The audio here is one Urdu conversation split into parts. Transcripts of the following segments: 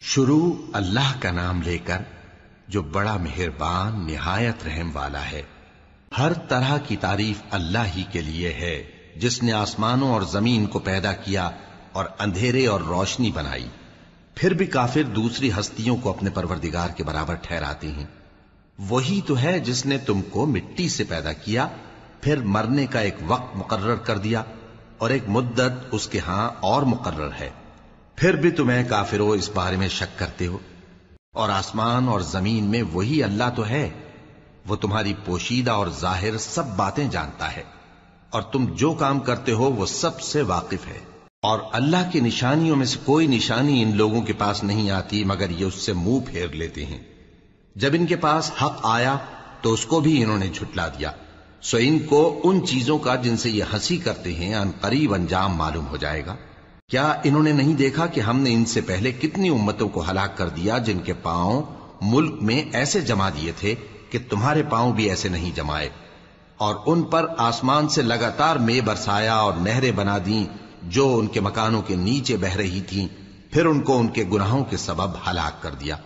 شروع اللہ کا نام لے کر جو بڑا مہربان نہایت رحم والا ہے۔ ہر طرح کی تعریف اللہ ہی کے لیے ہے جس نے آسمانوں اور زمین کو پیدا کیا اور اندھیرے اور روشنی بنائی۔ پھر بھی کافر دوسری ہستیوں کو اپنے پروردگار کے برابر ٹھہراتے ہیں۔ وہی تو ہے جس نے تم کو مٹی سے پیدا کیا، پھر مرنے کا ایک وقت مقرر کر دیا اور ایک مدت اس کے ہاں اور مقرر ہے۔ پھر بھی تمہیں کافروں اس بارے میں شک کرتے ہو، اور آسمان اور زمین میں وہی اللہ تو ہے، وہ تمہاری پوشیدہ اور ظاہر سب باتیں جانتا ہے، اور تم جو کام کرتے ہو وہ سب سے واقف ہے۔ اور اللہ کی نشانیوں میں سے کوئی نشانی ان لوگوں کے پاس نہیں آتی مگر یہ اس سے منہ پھیر لیتے ہیں۔ جب ان کے پاس حق آیا تو اس کو بھی انہوں نے جھٹلا دیا، سو ان کو ان چیزوں کا جن سے یہ ہنسی کرتے ہیں ان قریب انجام معلوم ہو جائے گا۔ کیا انہوں نے نہیں دیکھا کہ ہم نے ان سے پہلے کتنی امتوں کو ہلاک کر دیا جن کے پاؤں ملک میں ایسے جما دیے تھے کہ تمہارے پاؤں بھی ایسے نہیں جمائے، اور ان پر آسمان سے لگاتار مے برسایا اور نہریں بنا دیں جو ان کے مکانوں کے نیچے بہ رہی تھیں، پھر ان کو ان کے گناہوں کے سبب ہلاک کر دیا،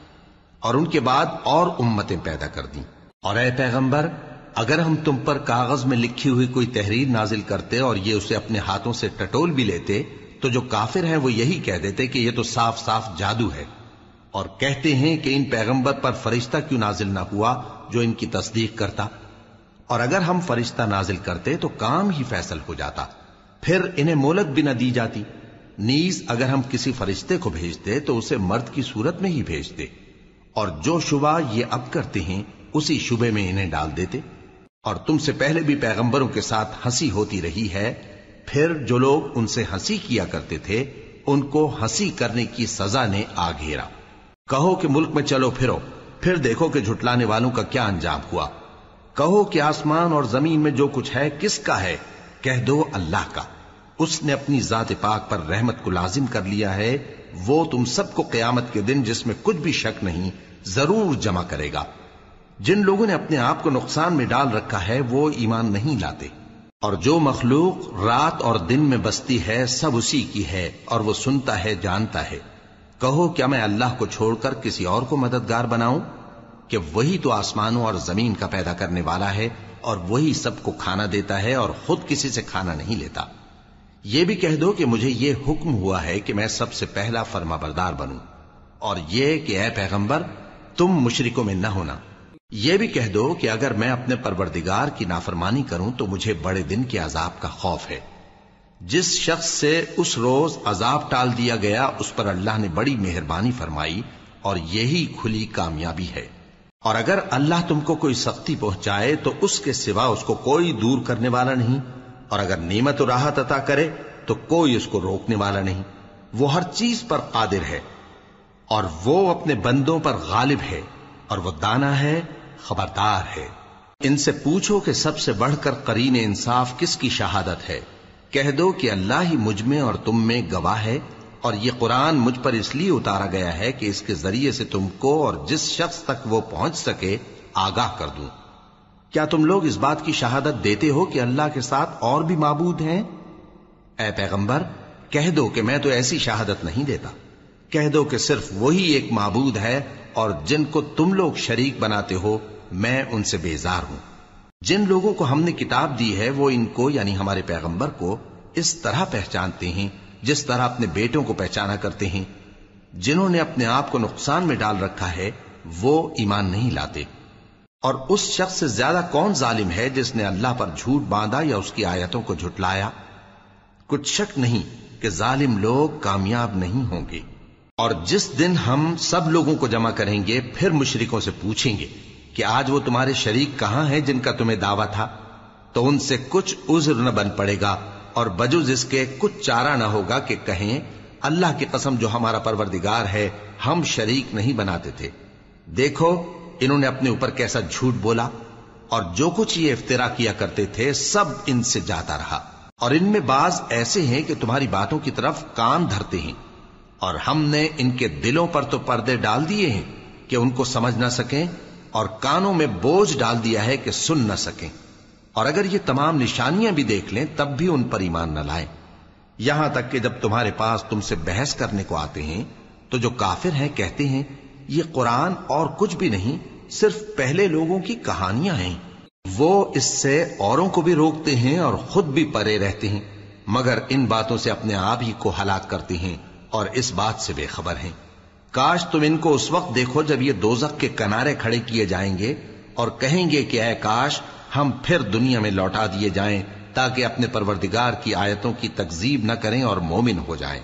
اور ان کے بعد اور امتیں پیدا کر دیں۔ اور اے پیغمبر، اگر ہم تم پر کاغذ میں لکھی ہوئی کوئی تحریر نازل کرتے اور یہ اسے اپنے ہاتھوں سے ٹٹول بھی لیتے تو جو کافر ہیں وہ یہی کہہ دیتے کہ یہ تو صاف صاف جادو ہے، اور کہتے ہیں کہ ان پیغمبر پر فرشتہ کیوں نازل نہ ہوا جو ان کی تصدیق کرتا، اور اگر ہم فرشتہ نازل کرتے تو کام ہی فیصل ہو جاتا، پھر انہیں مہلت بھی نہ دی جاتی۔ نیز اگر ہم کسی فرشتے کو بھیجتے تو اسے مرد کی صورت میں ہی بھیجتے، اور جو شبہ یہ اب کرتے ہیں اسی شبے میں انہیں ڈال دیتے۔ اور تم سے پہلے بھی پیغمبروں کے ساتھ ہنسی ہوتی رہی ہے، پھر جو لوگ ان سے ہنسی کیا کرتے تھے ان کو ہنسی کرنے کی سزا نے آ گھیرا۔ کہو کہ ملک میں چلو پھرو، پھر دیکھو کہ جھٹلانے والوں کا کیا انجام ہوا۔ کہو کہ آسمان اور زمین میں جو کچھ ہے کس کا ہے؟ کہہ دو اللہ کا۔ اس نے اپنی ذات پاک پر رحمت کو لازم کر لیا ہے، وہ تم سب کو قیامت کے دن جس میں کچھ بھی شک نہیں ضرور جمع کرے گا۔ جن لوگوں نے اپنے آپ کو نقصان میں ڈال رکھا ہے وہ ایمان نہیں لاتے، اور جو مخلوق رات اور دن میں بستی ہے سب اسی کی ہے، اور وہ سنتا ہے جانتا ہے۔ کہو کیا میں اللہ کو چھوڑ کر کسی اور کو مددگار بناؤں کہ وہی تو آسمانوں اور زمین کا پیدا کرنے والا ہے، اور وہی سب کو کھانا دیتا ہے اور خود کسی سے کھانا نہیں لیتا۔ یہ بھی کہہ دو کہ مجھے یہ حکم ہوا ہے کہ میں سب سے پہلا فرما بردار بنوں، اور یہ کہ اے پیغمبر تم مشرکوں میں نہ ہونا۔ یہ بھی کہہ دو کہ اگر میں اپنے پروردگار کی نافرمانی کروں تو مجھے بڑے دن کے عذاب کا خوف ہے۔ جس شخص سے اس روز عذاب ٹال دیا گیا اس پر اللہ نے بڑی مہربانی فرمائی، اور یہی کھلی کامیابی ہے۔ اور اگر اللہ تم کو کوئی سختی پہنچائے تو اس کے سوا اس کو کوئی دور کرنے والا نہیں، اور اگر نعمت و راحت عطا کرے تو کوئی اس کو روکنے والا نہیں۔ وہ ہر چیز پر قادر ہے، اور وہ اپنے بندوں پر غالب ہے، اور وہ دانا ہے، خبردار ہے۔ ان سے پوچھو کہ سب سے بڑھ کر قرین انصاف کس کی شہادت ہے؟ کہہ دو کہ اللہ ہی مجھ میں اور تم میں گواہ ہے، اور یہ قرآن مجھ پر اس لیے اتارا گیا ہے کہ اس کے ذریعے سے تم کو اور جس شخص تک وہ پہنچ سکے آگاہ کر دوں۔ کیا تم لوگ اس بات کی شہادت دیتے ہو کہ اللہ کے ساتھ اور بھی معبود ہیں؟ اے پیغمبر کہہ دو کہ میں تو ایسی شہادت نہیں دیتا۔ کہہ دو کہ صرف وہی ایک معبود ہے، اور جن کو تم لوگ شریک بناتے ہو میں ان سے بیزار ہوں۔ جن لوگوں کو ہم نے کتاب دی ہے وہ ان کو یعنی ہمارے پیغمبر کو اس طرح پہچانتے ہیں جس طرح اپنے بیٹوں کو پہچانا کرتے ہیں۔ جنہوں نے اپنے آپ کو نقصان میں ڈال رکھا ہے وہ ایمان نہیں لاتے۔ اور اس شخص سے زیادہ کون ظالم ہے جس نے اللہ پر جھوٹ باندھا یا اس کی آیتوں کو جھٹلایا؟ کچھ شک نہیں کہ ظالم لوگ کامیاب نہیں ہوں گے۔ اور جس دن ہم سب لوگوں کو جمع کریں گے پھر مشرکوں سے پوچھیں گے کہ آج وہ تمہارے شریک کہاں ہیں جن کا تمہیں دعویٰ تھا، تو ان سے کچھ عذر نہ بن پڑے گا، اور بجز اس کے کچھ چارہ نہ ہوگا کہ کہیں اللہ کی قسم جو ہمارا پروردگار ہے ہم شریک نہیں بناتے تھے۔ دیکھو انہوں نے اپنے اوپر کیسا جھوٹ بولا، اور جو کچھ یہ افترا کیا کرتے تھے سب ان سے جاتا رہا۔ اور ان میں بعض ایسے ہیں کہ تمہاری باتوں کی طرف کان دھرتے ہیں، اور ہم نے ان کے دلوں پر تو پردے ڈال دیے ہیں کہ ان کو سمجھ نہ سکیں، اور کانوں میں بوجھ ڈال دیا ہے کہ سن نہ سکیں، اور اگر یہ تمام نشانیاں بھی دیکھ لیں تب بھی ان پر ایمان نہ لائیں۔ یہاں تک کہ جب تمہارے پاس تم سے بحث کرنے کو آتے ہیں تو جو کافر ہیں کہتے ہیں یہ قرآن اور کچھ بھی نہیں، صرف پہلے لوگوں کی کہانیاں ہیں۔ وہ اس سے اوروں کو بھی روکتے ہیں اور خود بھی پرے رہتے ہیں، مگر ان باتوں سے اپنے آپ ہی کو ہلاک کرتے ہیں اور اس بات سے بے خبر ہیں۔ کاش تم ان کو اس وقت دیکھو جب یہ دوزخ کے کنارے کھڑے کیے جائیں گے اور کہیں گے کہ اے کاش ہم پھر دنیا میں لوٹا دیے جائیں تاکہ اپنے پروردگار کی آیتوں کی تکذیب نہ کریں اور مومن ہو جائیں۔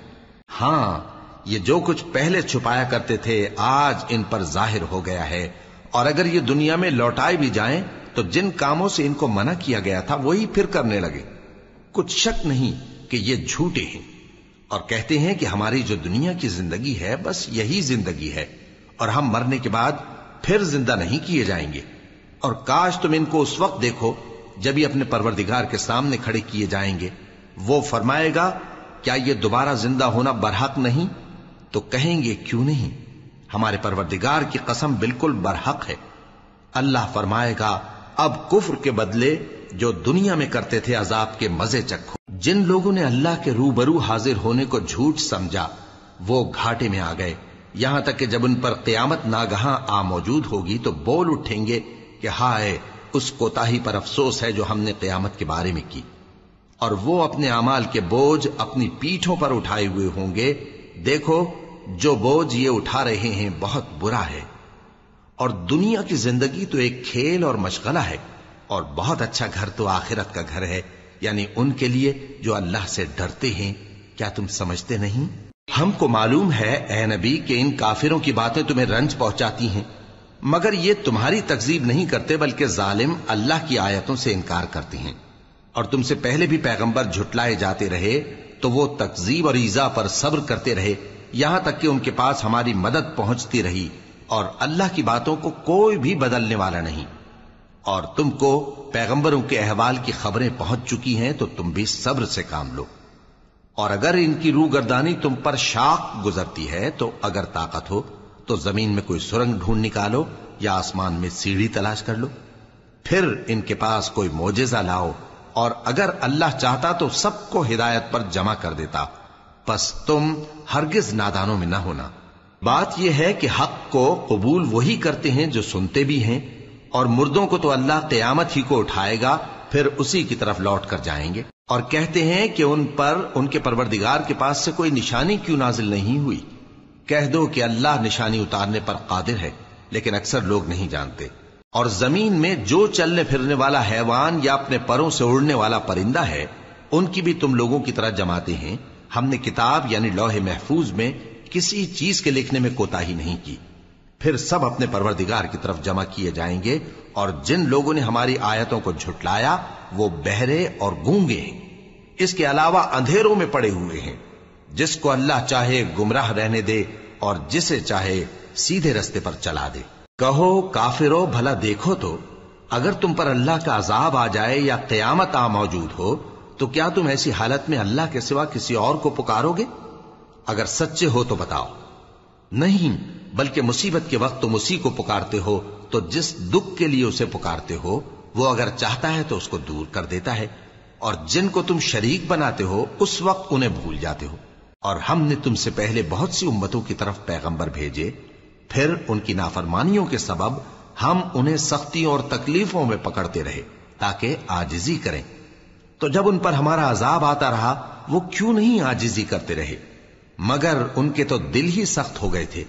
ہاں، یہ جو کچھ پہلے چھپایا کرتے تھے آج ان پر ظاہر ہو گیا ہے، اور اگر یہ دنیا میں لوٹائے بھی جائیں تو جن کاموں سے ان کو منع کیا گیا تھا وہی پھر کرنے لگے۔ کچھ شک نہیں کہ یہ جھوٹے ہیں، اور کہتے ہیں کہ ہماری جو دنیا کی زندگی ہے بس یہی زندگی ہے، اور ہم مرنے کے بعد پھر زندہ نہیں کیے جائیں گے۔ اور کاش تم ان کو اس وقت دیکھو جب یہ اپنے پروردگار کے سامنے کھڑے کیے جائیں گے، وہ فرمائے گا کیا یہ دوبارہ زندہ ہونا برحق نہیں؟ تو کہیں گے کیوں نہیں، ہمارے پروردگار کی قسم بالکل برحق ہے۔ اللہ فرمائے گا اب کفر کے بدلے جو دنیا میں کرتے تھے عذاب کے مزے چکھو۔ جن لوگوں نے اللہ کے روبرو حاضر ہونے کو جھوٹ سمجھا وہ گھاٹے میں آ گئے، یہاں تک کہ جب ان پر قیامت ناگہاں آ موجود ہوگی تو بول اٹھیں گے کہ ہائے اس کوتاہی پر افسوس ہے جو ہم نے قیامت کے بارے میں کی، اور وہ اپنے اعمال کے بوجھ اپنی پیٹھوں پر اٹھائے ہوئے ہوں گے۔ دیکھو جو بوجھ یہ اٹھا رہے ہیں بہت برا ہے، اور دنیا کی زندگی تو ایک کھیل اور مشغلہ ہے، اور بہت اچھا گھر تو آخرت کا گھر ہے، یعنی ان کے لیے جو اللہ سے ڈرتے ہیں۔ کیا تم سمجھتے نہیں؟ ہم کو معلوم ہے اے نبی کہ ان کافروں کی باتیں تمہیں رنج پہنچاتی ہیں، مگر یہ تمہاری تکذیب نہیں کرتے بلکہ ظالم اللہ کی آیتوں سے انکار کرتے ہیں، اور تم سے پہلے بھی پیغمبر جھٹلائے جاتے رہے تو وہ تکذیب اور ایذا پر صبر کرتے رہے، یہاں تک کہ ان کے پاس ہماری مدد پہنچتی رہی، اور اللہ کی باتوں کو کوئی بھی بدلنے والا نہیں۔ اور تم کو پیغمبروں کے احوال کی خبریں پہنچ چکی ہیں تو تم بھی صبر سے کام لو، اور اگر ان کی روگردانی تم پر شاق گزرتی ہے تو اگر طاقت ہو تو زمین میں کوئی سرنگ ڈھونڈ نکالو یا آسمان میں سیڑھی تلاش کر لو، پھر ان کے پاس کوئی معجزہ لاؤ، اور اگر اللہ چاہتا تو سب کو ہدایت پر جمع کر دیتا، پس تم ہرگز نادانوں میں نہ ہونا۔ بات یہ ہے کہ حق کو قبول وہی کرتے ہیں جو سنتے بھی ہیں، اور مردوں کو تو اللہ قیامت ہی کو اٹھائے گا، پھر اسی کی طرف لوٹ کر جائیں گے، اور کہتے ہیں کہ ان پر ان کے پروردگار کے پاس سے کوئی نشانی کیوں نازل نہیں ہوئی۔ کہہ دو کہ اللہ نشانی اتارنے پر قادر ہے، لیکن اکثر لوگ نہیں جانتے۔ اور زمین میں جو چلنے پھرنے والا حیوان یا اپنے پروں سے اڑنے والا پرندہ ہے ان کی بھی تم لوگوں کی طرح جماتے ہیں۔ ہم نے کتاب یعنی لوح محفوظ میں کسی چیز کے لکھنے میں کوتاہی نہیں کی، پھر سب اپنے پروردگار کی طرف جمع کیے جائیں گے، اور جن لوگوں نے ہماری آیتوں کو جھٹلایا وہ بہرے اور گونگے ہیں، اس کے علاوہ اندھیروں میں پڑے ہوئے ہیں۔ جس کو اللہ چاہے گمراہ رہنے دے اور جسے چاہے سیدھے رستے پر چلا دے۔ کہو کافرو بھلا دیکھو تو اگر تم پر اللہ کا عذاب آ جائے یا قیامت آ موجود ہو تو کیا تم ایسی حالت میں اللہ کے سوا کسی اور کو پکارو گے؟ اگر سچے ہو تو بتاؤ۔ نہیں، بلکہ مصیبت کے وقت تم اسی کو پکارتے ہو، تو جس دکھ کے لیے اسے پکارتے ہو وہ اگر چاہتا ہے تو اس کو دور کر دیتا ہے، اور جن کو تم شریک بناتے ہو اس وقت انہیں بھول جاتے ہو۔ اور ہم نے تم سے پہلے بہت سی امتوں کی طرف پیغمبر بھیجے، پھر ان کی نافرمانیوں کے سبب ہم انہیں سختیوں اور تکلیفوں میں پکڑتے رہے تاکہ عاجزی کریں، تو جب ان پر ہمارا عذاب آتا رہا وہ کیوں نہیں عاجزی کرتے رہے، مگر ان کے تو دل ہی سخت ہو گئے تھے،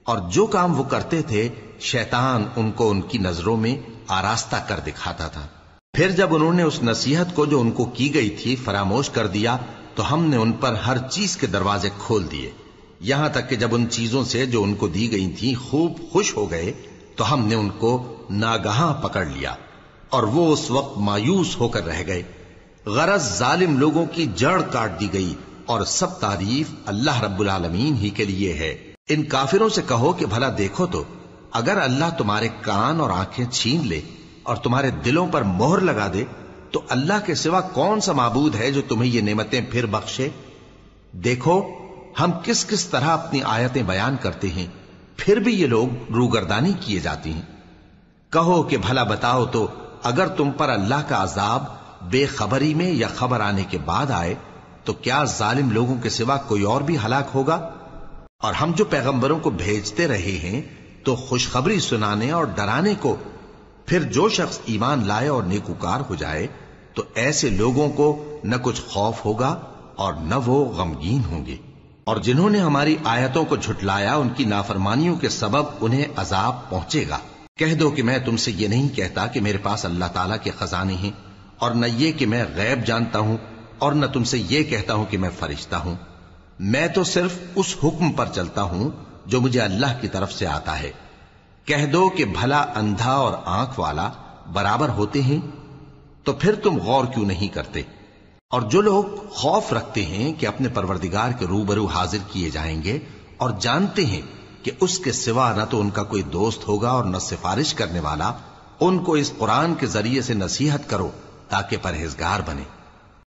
اور جو کام وہ کرتے تھے شیطان ان کو ان کی نظروں میں آراستہ کر دکھاتا تھا۔ پھر جب انہوں نے اس نصیحت کو جو ان کو کی گئی تھی فراموش کر دیا تو ہم نے ان پر ہر چیز کے دروازے کھول دیے، یہاں تک کہ جب ان چیزوں سے جو ان کو دی گئی تھی خوب خوش ہو گئے تو ہم نے ان کو ناگہاں پکڑ لیا، اور وہ اس وقت مایوس ہو کر رہ گئے۔ غرض ظالم لوگوں کی جڑ کاٹ دی گئی، اور سب تعریف اللہ رب العالمین ہی کے لیے ہے۔ ان کافروں سے کہو کہ بھلا دیکھو تو اگر اللہ تمہارے کان اور آنکھیں چھین لے اور تمہارے دلوں پر مہر لگا دے تو اللہ کے سوا کون سا معبود ہے جو تمہیں یہ نعمتیں پھر بخشے؟ دیکھو ہم کس کس طرح اپنی آیتیں بیان کرتے ہیں، پھر بھی یہ لوگ روگردانی کیے جاتی ہیں۔ کہو کہ بھلا بتاؤ تو اگر تم پر اللہ کا عذاب بے خبری میں یا خبر آنے کے بعد آئے تو کیا ظالم لوگوں کے سوا کوئی اور بھی ہلاک ہوگا؟ اور ہم جو پیغمبروں کو بھیجتے رہے ہیں تو خوشخبری سنانے اور ڈرانے کو، پھر جو شخص ایمان لائے اور نیکوکار ہو جائے تو ایسے لوگوں کو نہ کچھ خوف ہوگا اور نہ وہ غمگین ہوں گے۔ اور جنہوں نے ہماری آیتوں کو جھٹلایا ان کی نافرمانیوں کے سبب انہیں عذاب پہنچے گا۔ کہہ دو کہ میں تم سے یہ نہیں کہتا کہ میرے پاس اللہ تعالیٰ کے خزانے ہیں، اور نہ یہ کہ میں غیب جانتا ہوں، اور نہ تم سے یہ کہتا ہوں کہ میں فرشتہ ہوں۔ میں تو صرف اس حکم پر چلتا ہوں جو مجھے اللہ کی طرف سے آتا ہے۔ کہہ دو کہ بھلا اندھا اور آنکھ والا برابر ہوتے ہیں؟ تو پھر تم غور کیوں نہیں کرتے؟ اور جو لوگ خوف رکھتے ہیں کہ اپنے پروردگار کے روبرو حاضر کیے جائیں گے اور جانتے ہیں کہ اس کے سوا نہ تو ان کا کوئی دوست ہوگا اور نہ سفارش کرنے والا، ان کو اس قرآن کے ذریعے سے نصیحت کرو تاکہ پرہیزگار بنے۔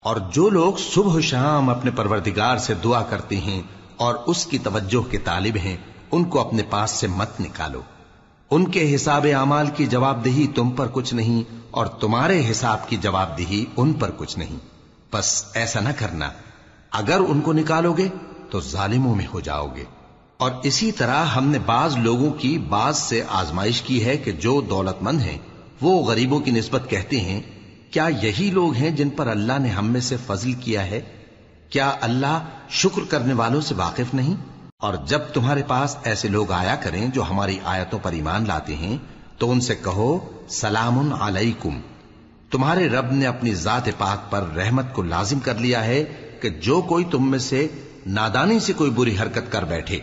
اور جو لوگ صبح و شام اپنے پروردگار سے دعا کرتے ہیں اور اس کی توجہ کے طالب ہیں، ان کو اپنے پاس سے مت نکالو۔ ان کے حساب اعمال کی جواب دہی تم پر کچھ نہیں، اور تمہارے حساب کی جواب دہی ان پر کچھ نہیں۔ بس ایسا نہ کرنا، اگر ان کو نکالو گے تو ظالموں میں ہو جاؤ گے۔ اور اسی طرح ہم نے بعض لوگوں کی بعض سے آزمائش کی ہے کہ جو دولت مند ہیں وہ غریبوں کی نسبت کہتے ہیں کیا یہی لوگ ہیں جن پر اللہ نے ہم میں سے فضل کیا ہے؟ کیا اللہ شکر کرنے والوں سے واقف نہیں؟ اور جب تمہارے پاس ایسے لوگ آیا کریں جو ہماری آیتوں پر ایمان لاتے ہیں تو ان سے کہو سلام علیکم، تمہارے رب نے اپنی ذات پاک پر رحمت کو لازم کر لیا ہے کہ جو کوئی تم میں سے نادانی سے کوئی بری حرکت کر بیٹھے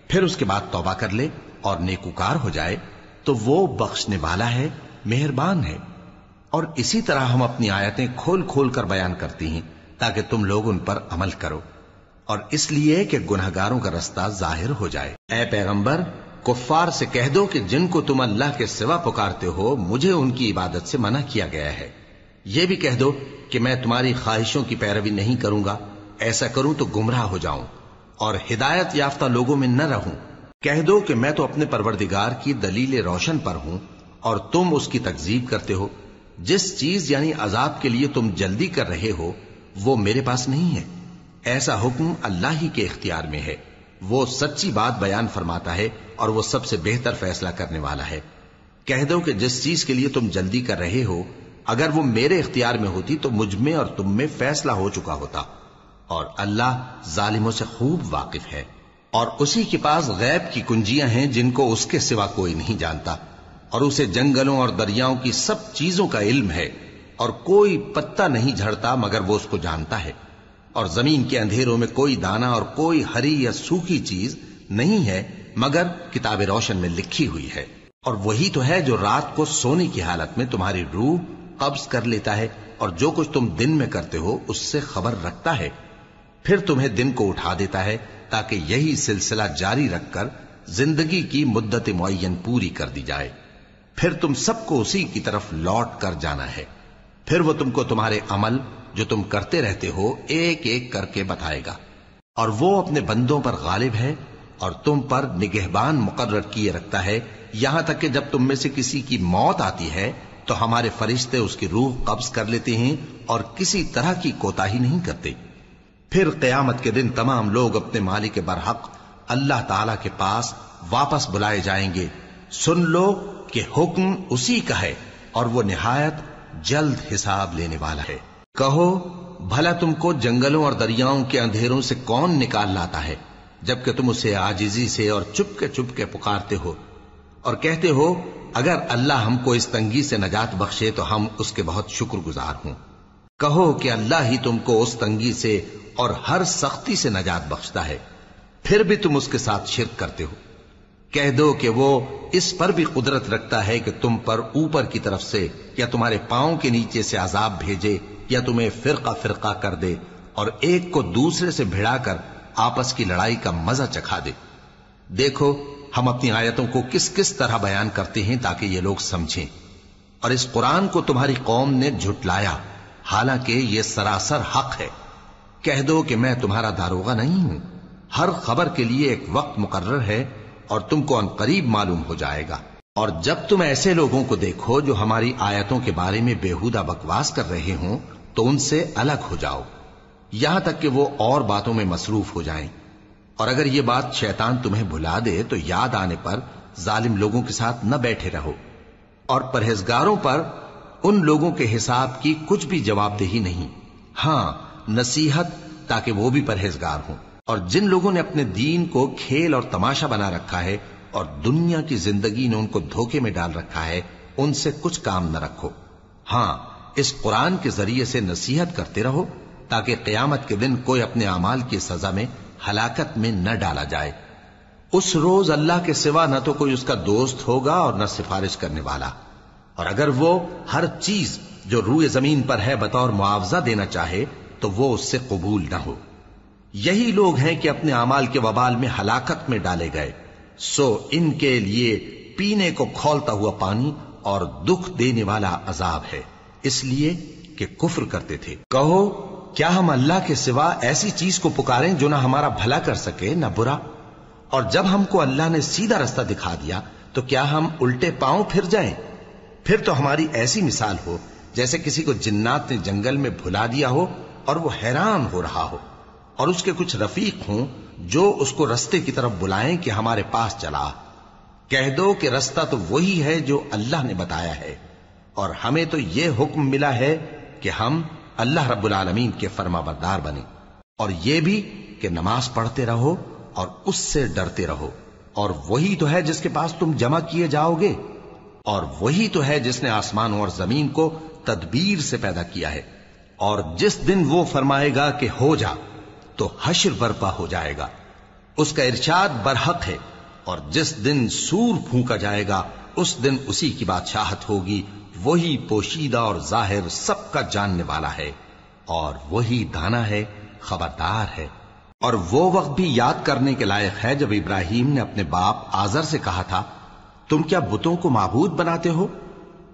پھر اس کے بعد توبہ کر لے اور نیکوکار ہو جائے تو وہ بخشنے والا ہے، مہربان ہے۔ اور اسی طرح ہم اپنی آیتیں کھول کھول کر بیان کرتی ہیں تاکہ تم لوگ ان پر عمل کرو، اور اس لیے کہ گناہگاروں کا رستہ ظاہر ہو جائے۔ اے پیغمبر، کفار سے کہہ دو کہ جن کو تم اللہ کے سوا پکارتے ہو مجھے ان کی عبادت سے منع کیا گیا ہے۔ یہ بھی کہہ دو کہ میں تمہاری خواہشوں کی پیروی نہیں کروں گا، ایسا کروں تو گمراہ ہو جاؤں اور ہدایت یافتہ لوگوں میں نہ رہوں۔ کہہ دو کہ میں تو اپنے پروردگار کی دلیل روشن پر ہوں اور تم اس کی تکذیب کرتے ہو۔ جس چیز یعنی عذاب کے لیے تم جلدی کر رہے ہو وہ میرے پاس نہیں ہے، ایسا حکم اللہ ہی کے اختیار میں ہے۔ وہ سچی بات بیان فرماتا ہے اور وہ سب سے بہتر فیصلہ کرنے والا ہے۔ کہہ دو کہ جس چیز کے لیے تم جلدی کر رہے ہو اگر وہ میرے اختیار میں ہوتی تو مجھ میں اور تم میں فیصلہ ہو چکا ہوتا، اور اللہ ظالموں سے خوب واقف ہے۔ اور اسی کے پاس غیب کی کنجیاں ہیں جن کو اس کے سوا کوئی نہیں جانتا، اور اسے جنگلوں اور دریاؤں کی سب چیزوں کا علم ہے، اور کوئی پتا نہیں جھڑتا مگر وہ اس کو جانتا ہے، اور زمین کے اندھیروں میں کوئی دانہ اور کوئی ہری یا سوکھی چیز نہیں ہے مگر کتاب روشن میں لکھی ہوئی ہے۔ اور وہی تو ہے جو رات کو سونے کی حالت میں تمہاری روح قبض کر لیتا ہے اور جو کچھ تم دن میں کرتے ہو اس سے خبر رکھتا ہے، پھر تمہیں دن کو اٹھا دیتا ہے تاکہ یہی سلسلہ جاری رکھ کر زندگی کی مدت معین پوری کر دی جائے۔ پھر تم سب کو اسی کی طرف لوٹ کر جانا ہے، پھر وہ تم کو تمہارے عمل جو تم کرتے رہتے ہو ایک ایک کر کے بتائے گا، اور وہ اپنے بندوں پر غالب ہے اور تم پر نگہبان مقرر کیے رکھتا ہے، یہاں تک کہ جب تم میں سے کسی کی موت آتی ہے تو ہمارے فرشتے اس کی روح قبض کر لیتے ہیں اور کسی طرح کی کوتاہی نہیں کرتے۔ پھر قیامت کے دن تمام لوگ اپنے مالک برحق اللہ تعالی کے پاس واپس بلائے جائیں گے۔ سن لو کہ حکم اسی کا ہے اور وہ نہایت جلد حساب لینے والا ہے۔ کہو بھلا تم کو جنگلوں اور دریاؤں کے اندھیروں سے کون نکال لاتا ہے جبکہ تم اسے عاجزی سے اور چپ کے پکارتے ہو اور کہتے ہو اگر اللہ ہم کو اس تنگی سے نجات بخشے تو ہم اس کے بہت شکر گزار ہوں۔ کہو کہ اللہ ہی تم کو اس تنگی سے اور ہر سختی سے نجات بخشتا ہے، پھر بھی تم اس کے ساتھ شرک کرتے ہو۔ کہہ دو کہ وہ اس پر بھی قدرت رکھتا ہے کہ تم پر اوپر کی طرف سے یا تمہارے پاؤں کے نیچے سے عذاب بھیجے یا تمہیں فرقہ فرقہ کر دے اور ایک کو دوسرے سے بھڑا کر آپس کی لڑائی کا مزہ چکھا دے۔ دیکھو ہم اپنی آیتوں کو کس کس طرح بیان کرتے ہیں تاکہ یہ لوگ سمجھیں۔ اور اس قرآن کو تمہاری قوم نے جھٹلایا حالانکہ یہ سراسر حق ہے۔ کہہ دو کہ میں تمہارا داروغہ نہیں ہوں، ہر خبر کے لیے ایک وقت مقرر ہے اور تم کو عنقریب معلوم ہو جائے گا۔ اور جب تم ایسے لوگوں کو دیکھو جو ہماری آیتوں کے بارے میں بےہودہ بکواس کر رہے ہوں تو ان سے الگ ہو جاؤ یہاں تک کہ وہ اور باتوں میں مصروف ہو جائیں۔ اور اگر یہ بات شیطان تمہیں بھلا دے تو یاد آنے پر ظالم لوگوں کے ساتھ نہ بیٹھے رہو، اور پرہیزگاروں پر ان لوگوں کے حساب کی کچھ بھی جواب دہی نہیں، ہاں نصیحت تاکہ وہ بھی پرہیزگار ہوں۔ اور جن لوگوں نے اپنے دین کو کھیل اور تماشا بنا رکھا ہے اور دنیا کی زندگی نے ان کو دھوکے میں ڈال رکھا ہے، ان سے کچھ کام نہ رکھو، ہاں اس قرآن کے ذریعے سے نصیحت کرتے رہو تاکہ قیامت کے دن کوئی اپنے اعمال کی سزا میں ہلاکت میں نہ ڈالا جائے۔ اس روز اللہ کے سوا نہ تو کوئی اس کا دوست ہوگا اور نہ سفارش کرنے والا، اور اگر وہ ہر چیز جو روئے زمین پر ہے بطور معاوضہ دینا چاہے تو وہ اس سے قبول نہ ہو۔ یہی لوگ ہیں کہ اپنے اعمال کے وبال میں ہلاکت میں ڈالے گئے، سو ان کے لیے پینے کو کھولتا ہوا پانی اور دکھ دینے والا عذاب ہے، اس لیے کہ کفر کرتے تھے۔ کہو کیا ہم اللہ کے سوا ایسی چیز کو پکاریں جو نہ ہمارا بھلا کر سکے نہ برا؟ اور جب ہم کو اللہ نے سیدھا رستہ دکھا دیا تو کیا ہم الٹے پاؤں پھر جائیں؟ پھر تو ہماری ایسی مثال ہو جیسے کسی کو جنات نے جنگل میں بھلا دیا ہو اور وہ حیران ہو رہا ہو، اور اس کے کچھ رفیق ہوں جو اس کو رستے کی طرف بلائیں کہ ہمارے پاس چلا۔ کہہ دو کہ رستہ تو وہی ہے جو اللہ نے بتایا ہے، اور ہمیں تو یہ حکم ملا ہے کہ ہم اللہ رب العالمین کے فرما بردار بنیں، اور یہ بھی کہ نماز پڑھتے رہو اور اس سے ڈرتے رہو، اور وہی تو ہے جس کے پاس تم جمع کیے جاؤ گے، اور وہی تو ہے جس نے آسمانوں اور زمین کو تدبیر سے پیدا کیا ہے، اور جس دن وہ فرمائے گا کہ ہو جا تو حشر برپا ہو جائے گا، اس کا ارشاد برحق ہے، اور جس دن سور پھونکا جائے گا اس دن اسی کی بادشاہت ہوگی، وہی پوشیدہ اور ظاہر سب کا جاننے والا ہے، اور وہی دانا ہے، خبردار ہے۔ اور وہ وقت بھی یاد کرنے کے لائق ہے جب ابراہیم نے اپنے باپ آزر سے کہا تھا، تم کیا بتوں کو معبود بناتے ہو؟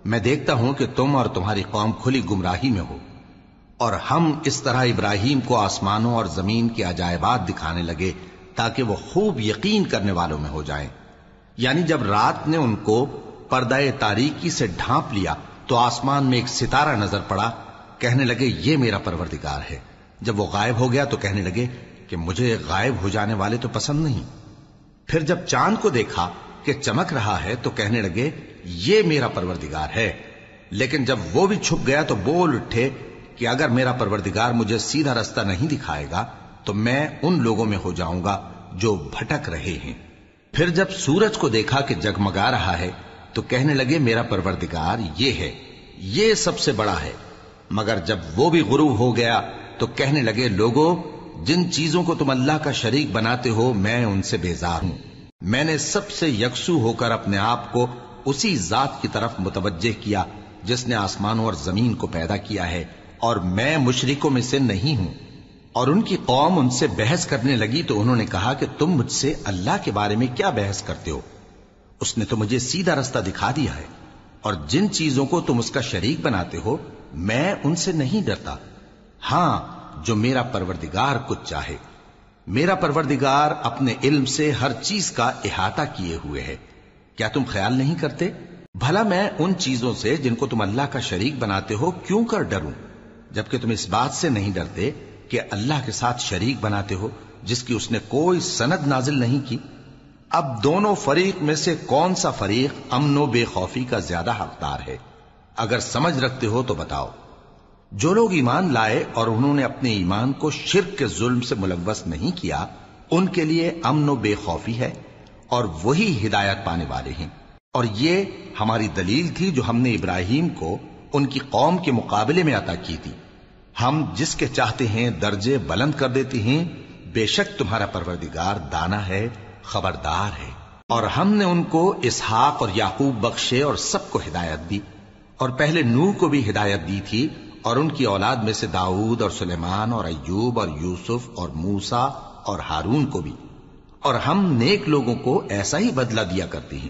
میں دیکھتا ہوں کہ تم اور تمہاری قوم کھلی گمراہی میں ہو۔ اور ہم اس طرح ابراہیم کو آسمانوں اور زمین کے عجائبات دکھانے لگے تاکہ وہ خوب یقین کرنے والوں میں ہو جائیں۔ یعنی جب رات نے ان کو پردہ تاریکی سے ڈھانپ لیا تو آسمان میں ایک ستارہ نظر پڑا، کہنے لگے یہ میرا پروردگار ہے۔ جب وہ غائب ہو گیا تو کہنے لگے کہ مجھے غائب ہو جانے والے تو پسند نہیں۔ پھر جب چاند کو دیکھا کہ چمک رہا ہے تو کہنے لگے یہ میرا پروردگار ہے۔ لیکن جب وہ بھی چھپ گیا تو بول اٹھے کہ اگر میرا پروردگار مجھے سیدھا رستہ نہیں دکھائے گا تو میں ان لوگوں میں ہو جاؤں گا جو بھٹک رہے ہیں۔ پھر جب سورج کو دیکھا کہ جگمگا رہا ہے تو کہنے لگے میرا پروردگار یہ ہے، یہ سب سے بڑا ہے۔ مگر جب وہ بھی غروب ہو گیا تو کہنے لگے لوگو، جن چیزوں کو تم اللہ کا شریک بناتے ہو میں ان سے بیزار ہوں۔ میں نے سب سے یکسو ہو کر اپنے آپ کو اسی ذات کی طرف متوجہ کیا جس نے آسمانوں اور زمین کو پیدا کیا ہے، اور میں مشرکوں میں سے نہیں ہوں۔ اور ان کی قوم ان سے بحث کرنے لگی تو انہوں نے کہا کہ تم مجھ سے اللہ کے بارے میں کیا بحث کرتے ہو؟ اس نے تو مجھے سیدھا رستہ دکھا دیا ہے، اور جن چیزوں کو تم اس کا شریک بناتے ہو میں ان سے نہیں ڈرتا، ہاں جو میرا پروردگار کچھ چاہے۔ میرا پروردگار اپنے علم سے ہر چیز کا احاطہ کیے ہوئے ہے۔ کیا تم خیال نہیں کرتے؟ بھلا میں ان چیزوں سے جن کو تم اللہ کا شریک بناتے ہو کیوں کر ڈروں، جبکہ تم اس بات سے نہیں ڈرتے کہ اللہ کے ساتھ شریک بناتے ہو جس کی اس نے کوئی سند نازل نہیں کی۔ اب دونوں فریق میں سے کون سا فریق امن و بے خوفی کا زیادہ حقدار ہے؟ اگر سمجھ رکھتے ہو تو بتاؤ۔ جو لوگ ایمان لائے اور انہوں نے اپنے ایمان کو شرک کے ظلم سے ملوث نہیں کیا ان کے لیے امن و بے خوفی ہے، اور وہی ہدایت پانے والے ہیں۔ اور یہ ہماری دلیل تھی جو ہم نے ابراہیم کو ان کی قوم کے مقابلے میں عطا کی تھی۔ ہم جس کے چاہتے ہیں درجے بلند کر دیتے ہیں، بے شک تمہارا پروردگار دانا ہے، خبردار ہے۔ اور ہم نے ان کو اسحاق اور یعقوب بخشے اور سب کو ہدایت دی، اور پہلے نوح کو بھی ہدایت دی تھی، اور ان کی اولاد میں سے داؤد اور سلیمان اور ایوب اور یوسف اور موسیٰ اور ہارون کو بھی۔ اور ہم نیک لوگوں کو ایسا ہی بدلہ دیا کرتے ہیں۔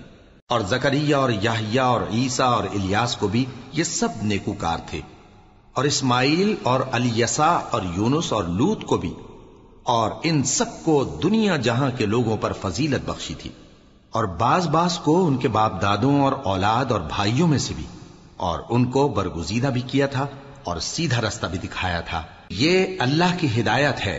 اور زکریا اور یحییٰ اور عیسیٰ اور الیاس کو بھی یہ سب نیکوکار تھے، اور اسماعیل اور الیسع اور یونس اور لوط کو بھی، اور ان سب کو دنیا جہاں کے لوگوں پر فضیلت بخشی تھی، اور بعض کو ان کے باپ دادوں اور اولاد اور بھائیوں میں سے بھی، اور ان کو برگزیدہ بھی کیا تھا اور سیدھا رستہ بھی دکھایا تھا۔ یہ اللہ کی ہدایت ہے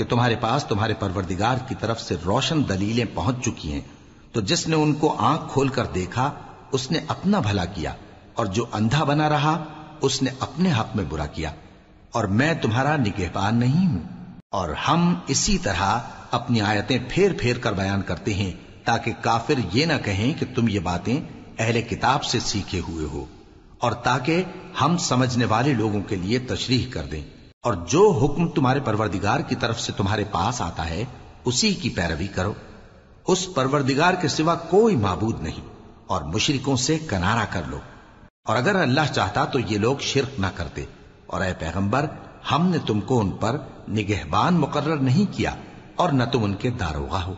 کہ تمہارے پاس تمہارے پروردگار کی طرف سے روشن دلیلیں پہنچ چکی ہیں، تو جس نے ان کو آنکھ کھول کر دیکھا اس نے اپنا بھلا کیا، اور جو اندھا بنا رہا اس نے اپنے حق میں برا کیا، اور میں تمہارا نگہبان نہیں ہوں۔ اور ہم اسی طرح اپنی آیتیں پھیر پھیر کر بیان کرتے ہیں تاکہ کافر یہ نہ کہیں کہ تم یہ باتیں اہل کتاب سے سیکھے ہوئے ہو، اور تاکہ ہم سمجھنے والے لوگوں کے لیے تشریح کر دیں۔ اور جو حکم تمہارے پروردگار کی طرف سے تمہارے پاس آتا ہے اسی کی پیروی کرو، اس پروردگار کے سوا کوئی معبود نہیں، اور مشرکوں سے کنارہ کر لو۔ اور اگر اللہ چاہتا تو یہ لوگ شرک نہ کرتے، اور اے پیغمبر ہم نے تم کو ان پر نگہبان مقرر نہیں کیا اور نہ تم ان کے داروغہ ہو۔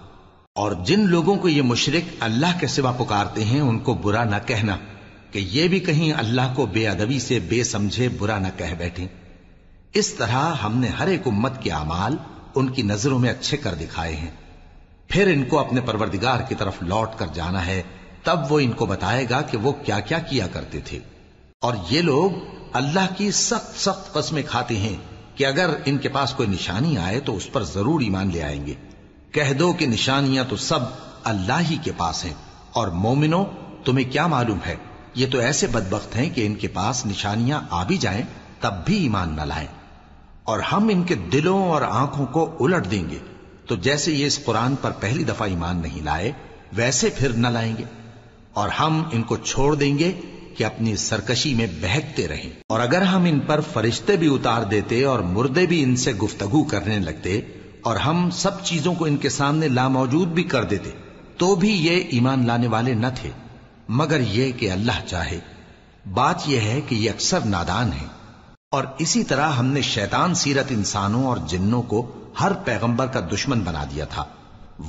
اور جن لوگوں کو یہ مشرک اللہ کے سوا پکارتے ہیں ان کو برا نہ کہنا کہ یہ بھی کہیں اللہ کو بے ادبی سے بے سمجھے برا نہ کہہ بیٹھیں۔ اس طرح ہم نے ہر ایک امت کے اعمال ان کی نظروں میں اچھے کر دکھائے ہیں، پھر ان کو اپنے پروردگار کی طرف لوٹ کر جانا ہے، تب وہ ان کو بتائے گا کہ وہ کیا کیا کیا کرتے تھے۔ اور یہ لوگ اللہ کی سخت سخت قسمیں کھاتے ہیں کہ اگر ان کے پاس کوئی نشانی آئے تو اس پر ضرور ایمان لے آئیں گے۔ کہہ دو کہ نشانیاں تو سب اللہ ہی کے پاس ہیں، اور مومنوں تمہیں کیا معلوم ہے، یہ تو ایسے بدبخت ہیں کہ ان کے پاس نشانیاں آ بھی جائیں تب بھی ایمان نہ لائیں۔ اور ہم ان کے دلوں اور آنکھوں کو الٹ دیں گے، تو جیسے یہ اس قرآن پر پہلی دفعہ ایمان نہیں لائے ویسے پھر نہ لائیں گے، اور ہم ان کو چھوڑ دیں گے کہ اپنی سرکشی میں بہکتے رہیں۔ اور اگر ہم ان پر فرشتے بھی اتار دیتے اور مردے بھی ان سے گفتگو کرنے لگتے اور ہم سب چیزوں کو ان کے سامنے لاموجود بھی کر دیتے تو بھی یہ ایمان لانے والے نہ تھے، مگر یہ کہ اللہ چاہے۔ بات یہ ہے کہ یہ اکثر نادان ہیں۔ اور اسی طرح ہم نے شیطان سیرت انسانوں اور جنوں کو ہر پیغمبر کا دشمن بنا دیا تھا،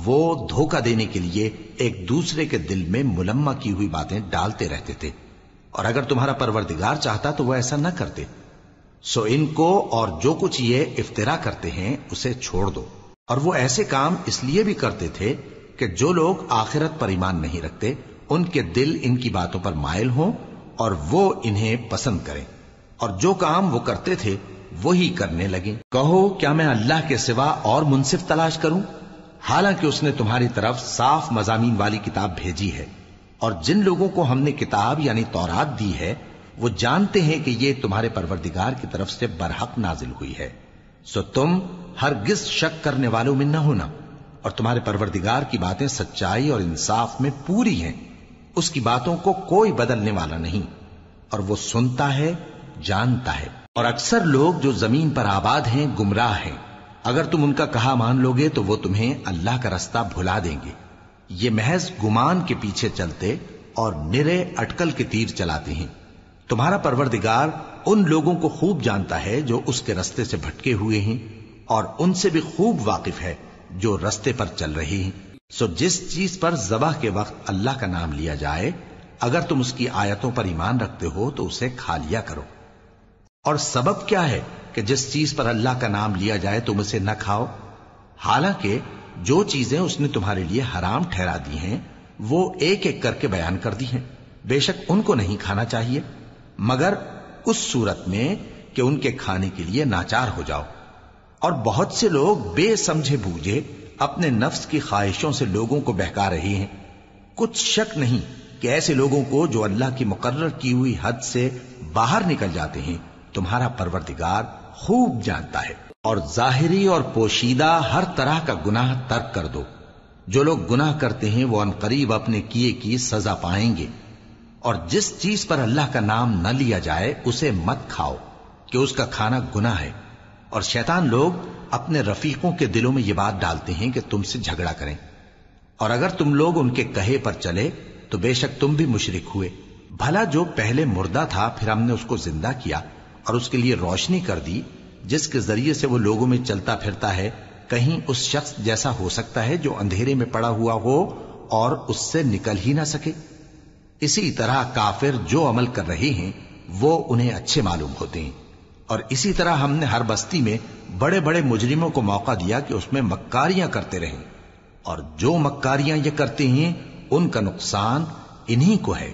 وہ دھوکہ دینے کے لیے ایک دوسرے کے دل میں ملمہ کی ہوئی باتیں ڈالتے رہتے تھے، اور اگر تمہارا پروردگار چاہتا تو وہ ایسا نہ کرتے۔ سو ان کو اور جو کچھ یہ افترا کرتے ہیں اسے چھوڑ دو۔ اور وہ ایسے کام اس لیے بھی کرتے تھے کہ جو لوگ آخرت پر ایمان نہیں رکھتے ان کے دل ان کی باتوں پر مائل ہوں اور وہ انہیں پسند کریں، اور جو کام وہ کرتے تھے وہی کرنے لگیں۔ کہو کیا میں اللہ کے سوا اور منصف تلاش کروں، حالانکہ اس نے تمہاری طرف صاف مضامین والی کتاب بھیجی ہے، اور جن لوگوں کو ہم نے کتاب یعنی تورات دی ہے وہ جانتے ہیں کہ یہ تمہارے پروردگار کی طرف سے برحق نازل ہوئی ہے، سو تم ہرگز شک کرنے والوں میں نہ ہونا۔ اور تمہارے پروردگار کی باتیں سچائی اور انصاف میں پوری ہیں، اس کی باتوں کو کوئی بدلنے والا نہیں، اور وہ سنتا ہے جانتا ہے۔ اور اکثر لوگ جو زمین پر آباد ہیں گمراہ ہیں، اگر تم ان کا کہا مان لوگے تو وہ تمہیں اللہ کا رستہ بھلا دیں گے۔ یہ محض گمان کے پیچھے چلتے اور نرے اٹکل کے تیر چلاتے ہیں۔ تمہارا پروردگار ان لوگوں کو خوب جانتا ہے جو اس کے رستے سے بھٹکے ہوئے ہیں، اور ان سے بھی خوب واقف ہے جو رستے پر چل رہے ہیں۔ سو جس چیز پر ذبح کے وقت اللہ کا نام لیا جائے اگر تم اس کی آیتوں پر ایمان رکھتے ہو تو اسے کھا لیا کرو۔ اور سبب کیا ہے کہ جس چیز پر اللہ کا نام لیا جائے تم اسے نہ کھاؤ، حالانکہ جو چیزیں اس نے تمہارے لیے حرام ٹھہرا دی ہیں وہ ایک ایک کر کے بیان کر دی ہیں، بے شک ان کو نہیں کھانا چاہیے مگر اس صورت میں کہ ان کے کھانے کے لیے ناچار ہو جاؤ۔ اور بہت سے لوگ بے سمجھے بوجھے اپنے نفس کی خواہشوں سے لوگوں کو بہکا رہے ہیں۔ کچھ شک نہیں کہ ایسے لوگوں کو جو اللہ کی مقرر کی ہوئی حد سے باہر نکل جاتے ہیں تمہارا پروردگار خوب جانتا ہے۔ اور ظاہری اور پوشیدہ ہر طرح کا گناہ ترک کر دو، جو لوگ گناہ کرتے ہیں وہ عنقریب اپنے کیے کی سزا پائیں گے۔ اور جس چیز پر اللہ کا نام نہ لیا جائے اسے مت کھاؤ کہ اس کا کھانا گناہ ہے۔ اور شیطان لوگ اپنے رفیقوں کے دلوں میں یہ بات ڈالتے ہیں کہ تم سے جھگڑا کریں، اور اگر تم لوگ ان کے کہے پر چلے تو بے شک تم بھی مشرک ہوئے۔ بھلا جو پہلے مردہ تھا پھر ہم نے اس کو زندہ کیا اور اس کے لیے روشنی کر دی جس کے ذریعے سے وہ لوگوں میں چلتا پھرتا ہے، کہیں اس شخص جیسا ہو سکتا ہے جو اندھیرے میں پڑا ہوا ہو اور اس سے نکل ہی نہ سکے؟ اسی طرح کافر جو عمل کر رہے ہیں وہ انہیں اچھے معلوم ہوتے ہیں۔ اور اسی طرح ہم نے ہر بستی میں بڑے بڑے مجرموں کو موقع دیا کہ اس میں مکاریاں کرتے رہیں، اور جو مکاریاں یہ کرتے ہیں ان کا نقصان انہی کو ہے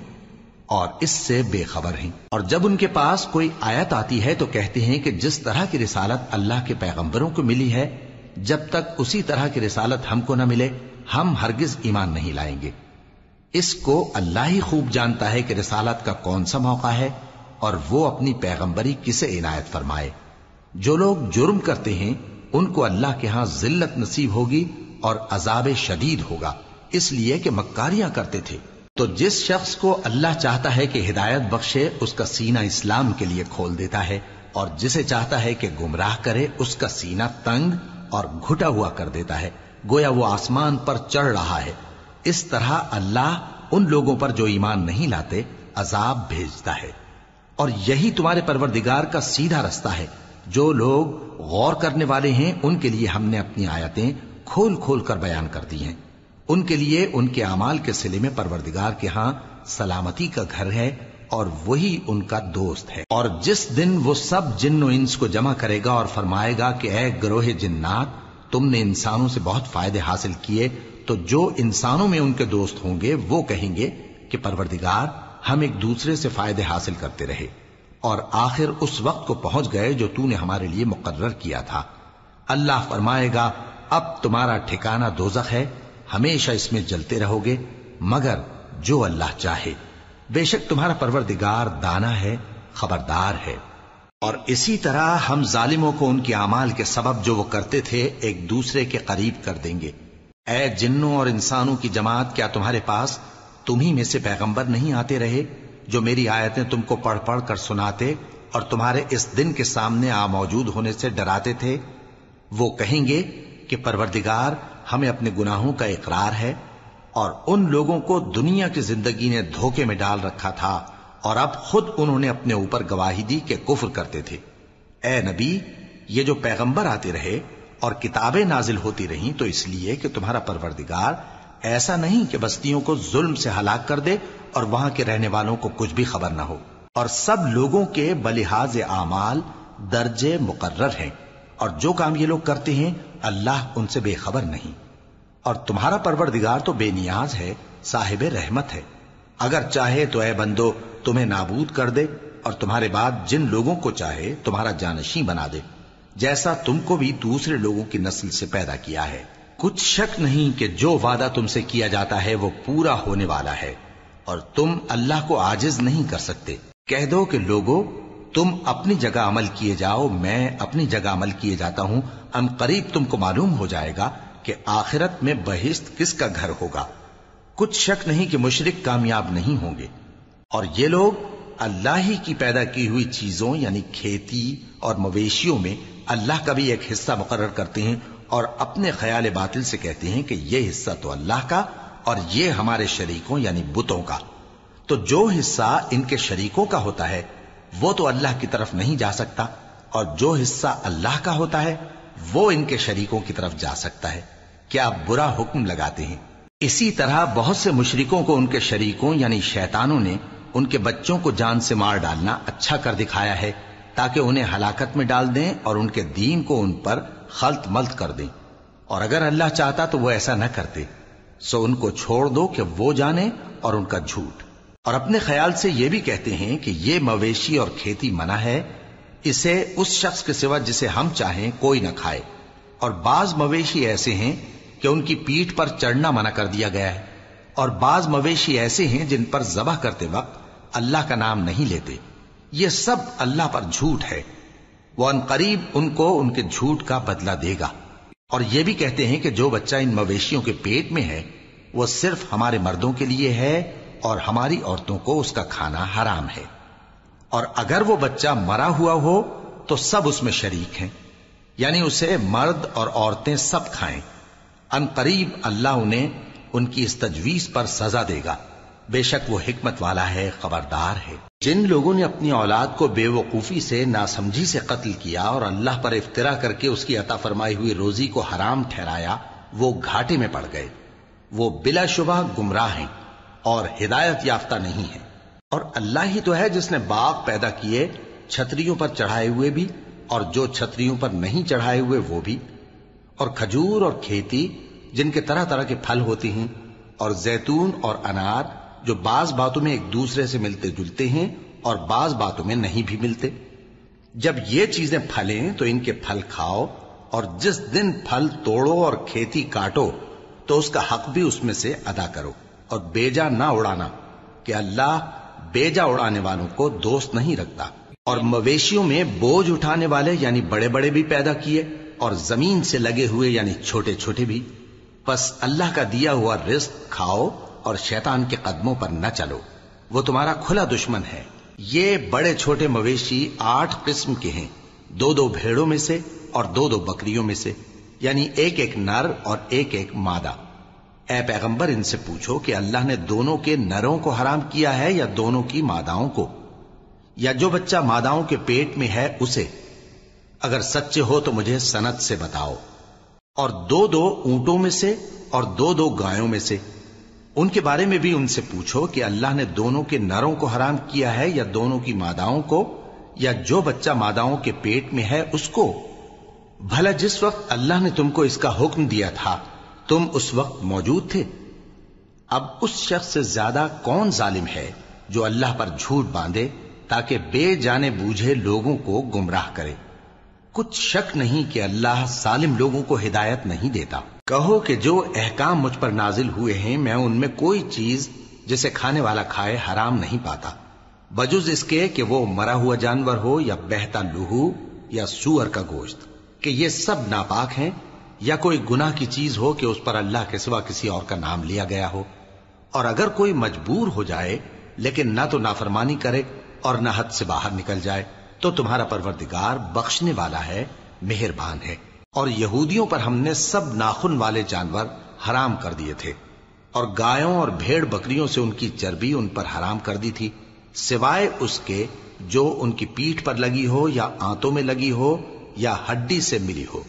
اور اس سے بے خبر ہیں۔ اور جب ان کے پاس کوئی آیت آتی ہے تو کہتے ہیں کہ جس طرح کی رسالت اللہ کے پیغمبروں کو ملی ہے جب تک اسی طرح کی رسالت ہم کو نہ ملے ہم ہرگز ایمان نہیں لائیں گے۔ اس کو اللہ ہی خوب جانتا ہے کہ رسالت کا کون سا موقع ہے اور وہ اپنی پیغمبری کسے عنایت فرمائے۔ جو لوگ جرم کرتے ہیں ان کو اللہ کے ہاں ذلت نصیب ہوگی اور عذاب شدید ہوگا، اس لیے کہ مکاریاں کرتے تھے۔ تو جس شخص کو اللہ چاہتا ہے کہ ہدایت بخشے اس کا سینہ اسلام کے لیے کھول دیتا ہے، اور جسے چاہتا ہے کہ گمراہ کرے اس کا سینہ تنگ اور گھٹا ہوا کر دیتا ہے، گویا وہ آسمان پر چڑھ رہا ہے۔ اس طرح اللہ ان لوگوں پر جو ایمان نہیں لاتے عذاب بھیجتا ہے۔ اور یہی تمہارے پروردگار کا سیدھا رستہ ہے۔ جو لوگ غور کرنے والے ہیں ان کے لیے ہم نے اپنی آیتیں کھول کھول کر بیان کر دی ہیں۔ ان کے لیے ان کے اعمال کے صلے میں پروردگار کے ہاں سلامتی کا گھر ہے اور وہی ان کا دوست ہے۔ اور جس دن وہ سب جن و انس کو جمع کرے گا اور فرمائے گا کہ اے گروہ جنات، تم نے انسانوں سے بہت فائدے حاصل کیے، تو جو انسانوں میں ان کے دوست ہوں گے وہ کہیں گے کہ پروردگار ہم ایک دوسرے سے فائدے حاصل کرتے رہے اور آخر اس وقت کو پہنچ گئے جو تو نے ہمارے لیے مقرر کیا تھا۔ اللہ فرمائے گا اب تمہارا ٹھکانہ دوزخ ہے، ہمیشہ اس میں جلتے رہو گے مگر جو اللہ چاہے، بے شک تمہارا پروردگار دانا ہے، خبردار ہے۔ اور اسی طرح ہم ظالموں کو ان کے اعمال کے سبب جو وہ کرتے تھے ایک دوسرے کے قریب کر دیں گے۔ اے جنوں اور انسانوں کی جماعت، کیا تمہارے پاس تمہیں میں سے پیغمبر نہیں آتے رہے جو میری آیتیں تم کو پڑھ پڑھ کر سناتے اور تمہارے اس دن کے سامنے موجود ہونے سے ڈراتے تھے؟ وہ کہیں گے کہ پروردگار ہمیں اپنے گناہوں کا اقرار ہے، اور ان لوگوں کو دنیا کی زندگی نے دھوکے میں ڈال رکھا تھا اور اب خود انہوں نے اپنے اوپر گواہی دی کہ کفر کرتے تھے۔ اے نبی، یہ جو پیغمبر آتے رہے اور کتابیں نازل ہوتی رہیں تو اس لیے کہ تمہارا پروردگار ایسا نہیں کہ بستیوں کو ظلم سے ہلاک کر دے اور وہاں کے رہنے والوں کو کچھ بھی خبر نہ ہو، اور سب لوگوں کے بلحاظ اعمال درجے مقرر ہیں، اور جو کام یہ لوگ کرتے ہیں اللہ ان سے بے خبر نہیں۔ اور تمہارا پروردگار تو بے نیاز ہے، صاحب رحمت ہے، اگر چاہے تو اے بندو تمہیں نابود کر دے اور تمہارے بعد جن لوگوں کو چاہے تمہارا جانشین بنا دے، جیسا تم کو بھی دوسرے لوگوں کی نسل سے پیدا کیا ہے۔ کچھ شک نہیں کہ جو وعدہ تم سے کیا جاتا ہے وہ پورا ہونے والا ہے، اور تم اللہ کو عاجز نہیں کر سکتے۔ کہہ دو کہ لوگو تم اپنی جگہ عمل کیے جاؤ، میں اپنی جگہ عمل کیے جاتا ہوں، ان قریب تم کو معلوم ہو جائے گا کہ آخرت میں بہشت کس کا گھر ہوگا۔ کچھ شک نہیں کہ مشرک کامیاب نہیں ہوں گے۔ اور یہ لوگ اللہ ہی کی پیدا کی ہوئی چیزوں یعنی کھیتی اور مویشیوں میں اللہ کا بھی ایک حصہ مقرر کرتے ہیں اور اپنے خیال باطل سے کہتے ہیں کہ یہ حصہ تو اللہ کا اور یہ ہمارے شریکوں یعنی بتوں کا۔ تو جو حصہ ان کے شریکوں کا ہوتا ہے وہ تو اللہ کی طرف نہیں جا سکتا، اور جو حصہ اللہ کا ہوتا ہے وہ ان کے شریکوں کی طرف جا سکتا ہے۔ کیا برا حکم لگاتے ہیں۔ اسی طرح بہت سے مشرکوں کو ان کے شریکوں یعنی شیطانوں نے ان کے بچوں کو جان سے مار ڈالنا اچھا کر دکھایا ہے تاکہ انہیں ہلاکت میں ڈال دیں اور ان کے دین کو ان پر خلط ملط کر دیں، اور اگر اللہ چاہتا تو وہ ایسا نہ کرتے، سو ان کو چھوڑ دو کہ وہ جانے اور ان کا جھوٹ۔ اور اپنے خیال سے یہ بھی کہتے ہیں کہ یہ مویشی اور کھیتی منع ہے، اسے اس شخص کے سوا جسے ہم چاہیں کوئی نہ کھائے، اور بعض مویشی ایسے ہیں کہ ان کی پیٹھ پر چڑھنا منع کر دیا گیا ہے، اور بعض مویشی ایسے ہیں جن پر ذبح کرتے وقت اللہ کا نام نہیں لیتے۔ یہ سب اللہ پر جھوٹ ہے، وہ ان قریب ان کو ان کے جھوٹ کا بدلہ دے گا۔ اور یہ بھی کہتے ہیں کہ جو بچہ ان مویشیوں کے پیٹ میں ہے وہ صرف ہمارے مردوں کے لیے ہے اور ہماری عورتوں کو اس کا کھانا حرام ہے، اور اگر وہ بچہ مرا ہوا ہو تو سب اس میں شریک ہیں، یعنی اسے مرد اور عورتیں سب کھائیں۔ ان قریب اللہ انہیں ان کی اس تجویز پر سزا دے گا، بے شک وہ حکمت والا ہے، خبردار ہے۔ جن لوگوں نے اپنی اولاد کو بے وقوفی سے ناسمجھی سے قتل کیا اور اللہ پر افترا کر کے اس کی عطا فرمائی ہوئی روزی کو حرام ٹھہرایا، وہ گھاٹے میں پڑ گئے، وہ بلا شبہ گمراہ ہیں اور ہدایت یافتہ نہیں ہیں۔ اور اللہ ہی تو ہے جس نے باغ پیدا کیے، چھتریوں پر چڑھائے ہوئے بھی اور جو چھتریوں پر نہیں چڑھائے ہوئے وہ بھی، اور کھجور اور کھیتی جن کے طرح طرح کے پھل ہوتے ہیں، اور زیتون اور انار جو بعض باتوں میں ایک دوسرے سے ملتے جلتے ہیں اور بعض باتوں میں نہیں بھی ملتے۔ جب یہ چیزیں پھلیں تو ان کے پھل کھاؤ اور جس دن پھل توڑو اور کھیتی کاٹو تو اس کا حق بھی اس میں سے ادا کرو، اور بیجا نہ اڑانا کہ اللہ بیجا اڑانے والوں کو دوست نہیں رکھتا۔ اور مویشیوں میں بوجھ اٹھانے والے یعنی بڑے بڑے بھی پیدا کیے، اور زمین سے لگے ہوئے یعنی چھوٹے چھوٹے بھی۔ پس اللہ کا دیا ہوا رزق کھاؤ اور شیطان کے قدموں پر نہ چلو، وہ تمہارا کھلا دشمن ہے۔ یہ بڑے چھوٹے مویشی 8 قسم کے ہیں، 2 بھیڑوں میں سے اور 2 بکریوں میں سے، یعنی ایک نر اور ایک مادہ۔ اے پیغمبر ان سے پوچھو کہ اللہ نے دونوں کے نروں کو حرام کیا ہے یا دونوں کی ماداؤں کو، یا جو بچہ ماداؤں کے پیٹ میں ہے اسے؟ اگر سچے ہو تو مجھے سند سے بتاؤ۔ اور 2 اونٹوں میں سے اور 2 گایوں میں سے، ان کے بارے میں بھی ان سے پوچھو کہ اللہ نے دونوں کے نروں کو حرام کیا ہے یا دونوں کی ماداؤں کو، یا جو بچہ ماداؤں کے پیٹ میں ہے اس کو؟ بھلا جس وقت اللہ نے تم کو اس کا حکم دیا تھا تم اس وقت موجود تھے؟ اب اس شخص سے زیادہ کون ظالم ہے جو اللہ پر جھوٹ باندھے تاکہ بے جانے بوجھے لوگوں کو گمراہ کرے؟ کچھ شک نہیں کہ اللہ ظالم لوگوں کو ہدایت نہیں دیتا۔ کہو کہ جو احکام مجھ پر نازل ہوئے ہیں میں ان میں کوئی چیز جسے کھانے والا کھائے حرام نہیں پاتا، بجز اس کے کہ وہ مرا ہوا جانور ہو یا بہتا لہو یا سور کا گوشت، کہ یہ سب ناپاک ہیں، یا کوئی گناہ کی چیز ہو کہ اس پر اللہ کے سوا کسی اور کا نام لیا گیا ہو۔ اور اگر کوئی مجبور ہو جائے لیکن نہ تو نافرمانی کرے اور نہ حد سے باہر نکل جائے تو تمہارا پروردگار بخشنے والا ہے، مہربان ہے۔ اور یہودیوں پر ہم نے سب ناخن والے جانور حرام کر دیے تھے، اور گایوں اور بھیڑ بکریوں سے ان کی چربی ان پر حرام کر دی تھی، سوائے اس کے جو ان کی پیٹھ پر لگی ہو یا آنتوں میں لگی ہو یا ہڈی سے ملی ہو۔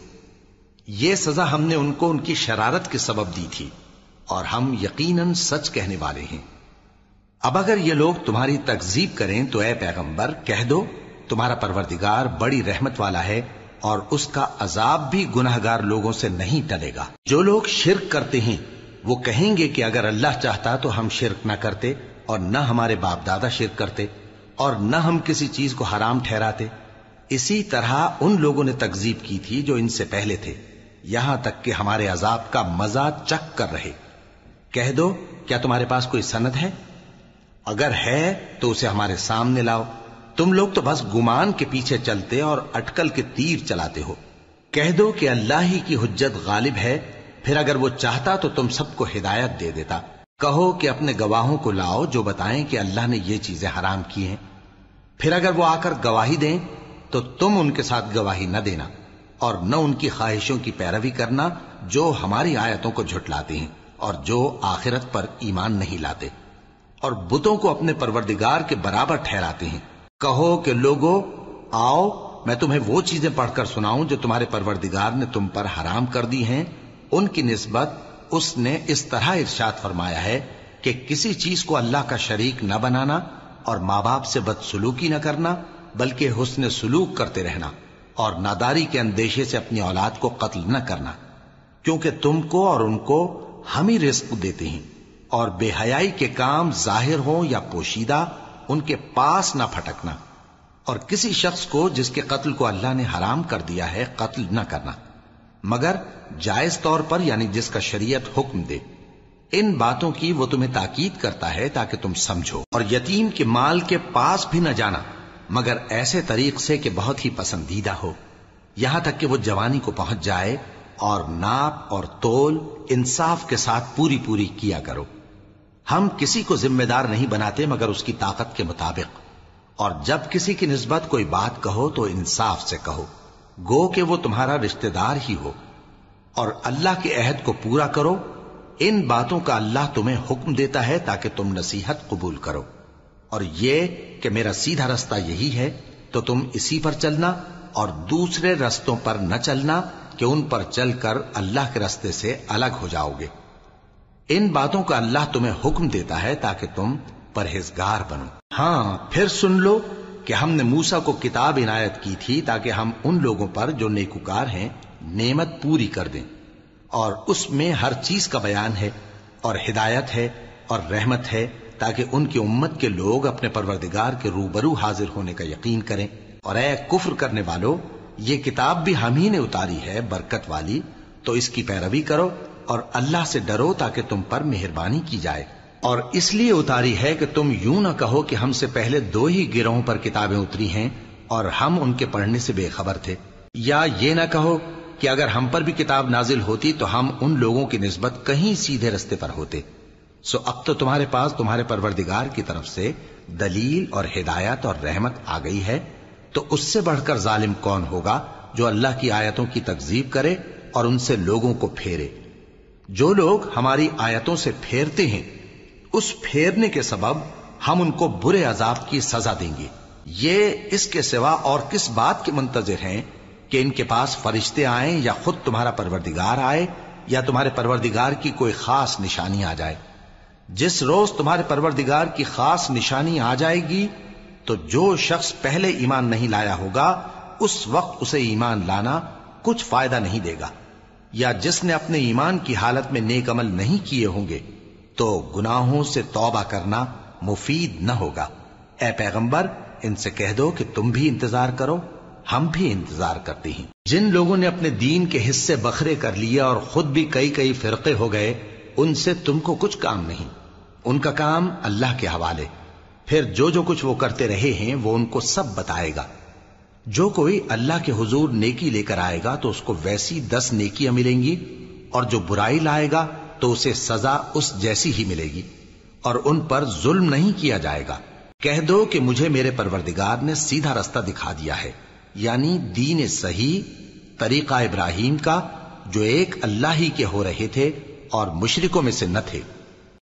یہ سزا ہم نے ان کو ان کی شرارت کے سبب دی تھی، اور ہم یقیناً سچ کہنے والے ہیں۔ اب اگر یہ لوگ تمہاری تکذیب کریں تو اے پیغمبر کہہ دو تمہارا پروردگار بڑی رحمت والا ہے، اور اس کا عذاب بھی گناہگار لوگوں سے نہیں ٹلے گا۔ جو لوگ شرک کرتے ہیں وہ کہیں گے کہ اگر اللہ چاہتا تو ہم شرک نہ کرتے، اور نہ ہمارے باپ دادا شرک کرتے، اور نہ ہم کسی چیز کو حرام ٹھہراتے۔ اسی طرح ان لوگوں نے تکذیب کی تھی جو ان سے پہلے تھے، یہاں تک کہ ہمارے عذاب کا مزہ چکھ کر رہے۔ کہہ دو کیا تمہارے پاس کوئی سند ہے؟ اگر ہے تو اسے ہمارے سامنے لاؤ۔ تم لوگ تو بس گمان کے پیچھے چلتے اور اٹکل کے تیر چلاتے ہو۔ کہہ دو کہ اللہ ہی کی حجت غالب ہے، پھر اگر وہ چاہتا تو تم سب کو ہدایت دے دیتا۔ کہو کہ اپنے گواہوں کو لاؤ جو بتائیں کہ اللہ نے یہ چیزیں حرام کی ہیں، پھر اگر وہ آ کر گواہی دیں تو تم ان کے ساتھ گواہی نہ دینا، اور نہ ان کی خواہشوں کی پیروی کرنا جو ہماری آیتوں کو جھٹلاتے ہیں اور جو آخرت پر ایمان نہیں لاتے، اور بتوں کو اپنے پروردگار کے برابر ٹھہراتے ہیں۔ کہو کہ لوگو آؤ میں تمہیں وہ چیزیں پڑھ کر سناؤں جو تمہارے پروردگار نے تم پر حرام کر دی ہیں۔ ان کی نسبت اس نے اس طرح ارشاد فرمایا ہے کہ کسی چیز کو اللہ کا شریک نہ بنانا، اور ماں باپ سے بدسلوکی نہ کرنا بلکہ حسن سلوک کرتے رہنا، اور ناداری کے اندیشے سے اپنی اولاد کو قتل نہ کرنا، کیونکہ تم کو اور ان کو ہم ہی رزق دیتے ہیں۔ اور بے حیائی کے کام ظاہر ہوں یا پوشیدہ ان کے پاس نہ پھٹکنا، اور کسی شخص کو جس کے قتل کو اللہ نے حرام کر دیا ہے قتل نہ کرنا، مگر جائز طور پر یعنی جس کا شریعت حکم دے۔ ان باتوں کی وہ تمہیں تاکید کرتا ہے تاکہ تم سمجھو۔ اور یتیم کے مال کے پاس بھی نہ جانا مگر ایسے طریق سے کہ بہت ہی پسندیدہ ہو، یہاں تک کہ وہ جوانی کو پہنچ جائے، اور ناپ اور تول انصاف کے ساتھ پوری پوری کیا کرو۔ ہم کسی کو ذمہ دار نہیں بناتے مگر اس کی طاقت کے مطابق، اور جب کسی کی نسبت کوئی بات کہو تو انصاف سے کہو، گو کہ وہ تمہارا رشتہ دار ہی ہو، اور اللہ کے عہد کو پورا کرو۔ ان باتوں کا اللہ تمہیں حکم دیتا ہے تاکہ تم نصیحت قبول کرو، اور یہ کہ میرا سیدھا رستہ یہی ہے تو تم اسی پر چلنا، اور دوسرے رستوں پر نہ چلنا کہ ان پر چل کر اللہ کے رستے سے الگ ہو جاؤ گے۔ ان باتوں کا اللہ تمہیں حکم دیتا ہے تاکہ تم پرہیزگار بنو۔ ہاں پھر سن لو کہ ہم نے موسیٰ کو کتاب عنایت کی تھی تاکہ ہم ان لوگوں پر جو نیکوکار ہیں نعمت پوری کر دیں، اور اس میں ہر چیز کا بیان ہے اور ہدایت ہے اور رحمت ہے، تاکہ ان کی امت کے لوگ اپنے پروردگار کے روبرو حاضر ہونے کا یقین کریں۔ اور اے کفر کرنے والو، یہ کتاب بھی ہم ہی نے اتاری ہے برکت والی، تو اس کی پیروی کرو اور اللہ سے ڈرو تاکہ تم پر مہربانی کی جائے۔ اور اس لیے اتاری ہے کہ تم یوں نہ کہو کہ ہم سے پہلے 2 ہی گروہوں پر کتابیں اتری ہیں اور ہم ان کے پڑھنے سے بے خبر تھے، یا یہ نہ کہو کہ اگر ہم پر بھی کتاب نازل ہوتی تو ہم ان لوگوں کی نسبت کہیں سیدھے رستے پر ہوتے۔ سو اب تو تمہارے پاس تمہارے پروردگار کی طرف سے دلیل اور ہدایت اور رحمت آ گئی ہے، تو اس سے بڑھ کر ظالم کون ہوگا جو اللہ کی آیتوں کی تکذیب کرے اور ان سے لوگوں کو پھیرے۔ جو لوگ ہماری آیتوں سے پھیرتے ہیں، اس پھیرنے کے سبب ہم ان کو برے عذاب کی سزا دیں گے۔ یہ اس کے سوا اور کس بات کے منتظر ہیں کہ ان کے پاس فرشتے آئیں یا خود تمہارا پروردگار آئے یا تمہارے پروردگار کی کوئی خاص نشانی آ جائے۔ جس روز تمہارے پروردگار کی خاص نشانی آ جائے گی تو جو شخص پہلے ایمان نہیں لایا ہوگا اس وقت اسے ایمان لانا کچھ فائدہ نہیں دے گا، یا جس نے اپنے ایمان کی حالت میں نیک عمل نہیں کیے ہوں گے تو گناہوں سے توبہ کرنا مفید نہ ہوگا۔ اے پیغمبر، ان سے کہہ دو کہ تم بھی انتظار کرو، ہم بھی انتظار کرتے ہیں۔ جن لوگوں نے اپنے دین کے حصے بکھرے کر لیے اور خود بھی کئی فرقے ہو گئے، ان سے تم کو کچھ کام نہیں، ان کا کام اللہ کے حوالے۔ پھر جو کچھ وہ کرتے رہے ہیں وہ ان کو سب بتائے گا۔ جو کوئی اللہ کے حضور نیکی لے کر آئے گا تو اس کو ویسی 10 نیکیاں ملیں گی، اور جو برائی لائے گا تو اسے سزا اس جیسی ہی ملے گی، اور ان پر ظلم نہیں کیا جائے گا۔ کہہ دو کہ مجھے میرے پروردگار نے سیدھا رستہ دکھا دیا ہے، یعنی دین صحیح، طریقہ ابراہیم کا، جو ایک اللہ ہی کے ہو رہے تھے اور مشرکوں میں سے نہ تھے۔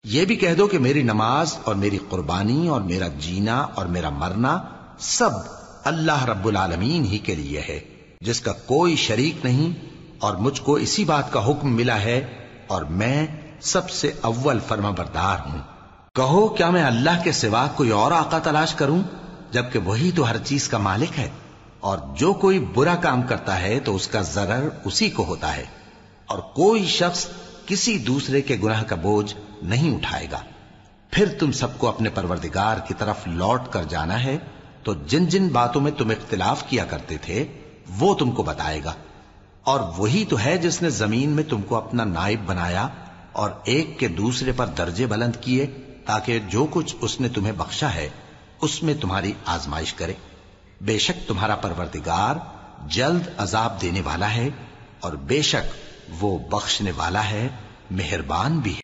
یہ بھی کہہ دو کہ میری نماز اور میری قربانی اور میرا جینا اور میرا مرنا سب اللہ رب العالمین ہی کے لیے ہے، جس کا کوئی شریک نہیں، اور مجھ کو اسی بات کا حکم ملا ہے اور میں سب سے اول فرما بردار ہوں۔ کہو کیا میں اللہ کے سوا کوئی اور آقا تلاش کروں جبکہ وہی تو ہر چیز کا مالک ہے؟ اور جو کوئی برا کام کرتا ہے تو اس کا ضرر اسی کو ہوتا ہے، اور کوئی شخص کسی دوسرے کے گناہ کا بوجھ نہیں اٹھائے گا۔ پھر تم سب کو اپنے پروردگار کی طرف لوٹ کر جانا ہے، تو جن جن باتوں میں تم اختلاف کیا کرتے تھے وہ تم کو بتائے گا۔ اور وہی تو ہے جس نے زمین میں تم کو اپنا نائب بنایا اور ایک کے دوسرے پر درجے بلند کیے، تاکہ جو کچھ اس نے تمہیں بخشا ہے اس میں تمہاری آزمائش کرے۔ بے شک تمہارا پروردگار جلد عذاب دینے والا ہے، اور بے شک وہ بخشنے والا ہے، مہربان بھی ہے۔